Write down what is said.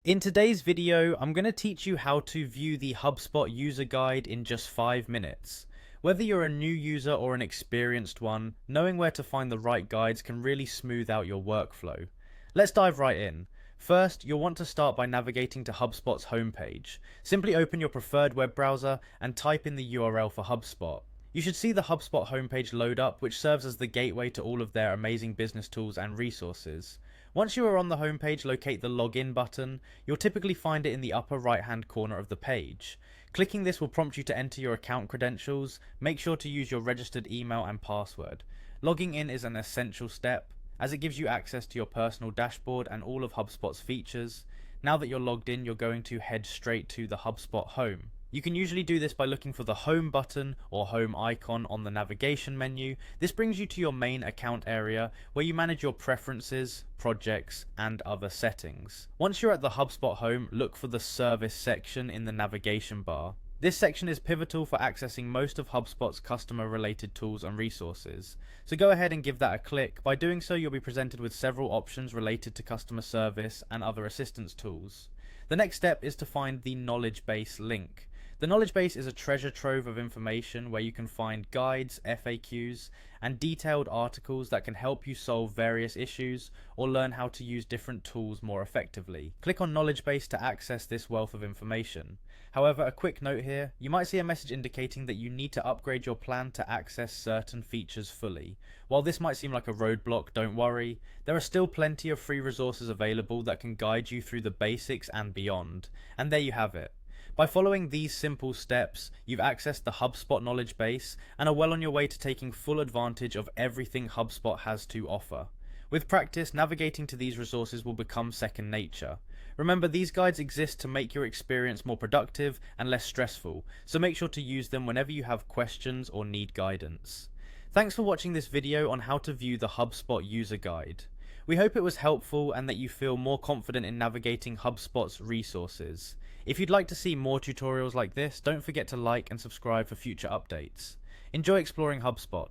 In today's video, I'm going to teach you how to view the Hubspot user guide in just 5 minutes. Whether you're a new user or an experienced one, knowing where to find the right guides can really smooth out your workflow. Let's dive right in. First, you'll want to start by navigating to Hubspot's homepage. Simply open your preferred web browser and type in the URL for Hubspot. You should see the Hubspot homepage load up, which serves as the gateway to all of their amazing business tools and resources. Once you are on the homepage, locate the login button. You'll typically find it in the upper right hand corner of the page. Clicking this will prompt you to enter your account credentials. Make sure to use your registered email and password. Logging in is an essential step, as it gives you access to your personal dashboard and all of HubSpot's features. Now that you're logged in, you're going to head straight to the HubSpot home. You can usually do this by looking for the home button or home icon on the navigation menu. This brings you to your main account area where you manage your preferences, projects, and other settings. Once you're at the HubSpot home, look for the service section in the navigation bar. This section is pivotal for accessing most of HubSpot's customer related tools and resources. So go ahead and give that a click. By doing so, you'll be presented with several options related to customer service and other assistance tools. The next step is to find the knowledge base link. The knowledge base is a treasure trove of information where you can find guides, FAQs, and detailed articles that can help you solve various issues or learn how to use different tools more effectively. Click on knowledge base to access this wealth of information. However, a quick note here, you might see a message indicating that you need to upgrade your plan to access certain features fully. While this might seem like a roadblock, don't worry. There are still plenty of free resources available that can guide you through the basics and beyond. And there you have it. By following these simple steps, you've accessed the HubSpot knowledge base and are well on your way to taking full advantage of everything HubSpot has to offer. With practice, navigating to these resources will become second nature. Remember, these guides exist to make your experience more productive and less stressful, so make sure to use them whenever you have questions or need guidance. Thanks for watching this video on how to view the HubSpot user guide. We hope it was helpful and that you feel more confident in navigating HubSpot's resources. If you'd like to see more tutorials like this, don't forget to like and subscribe for future updates. Enjoy exploring HubSpot.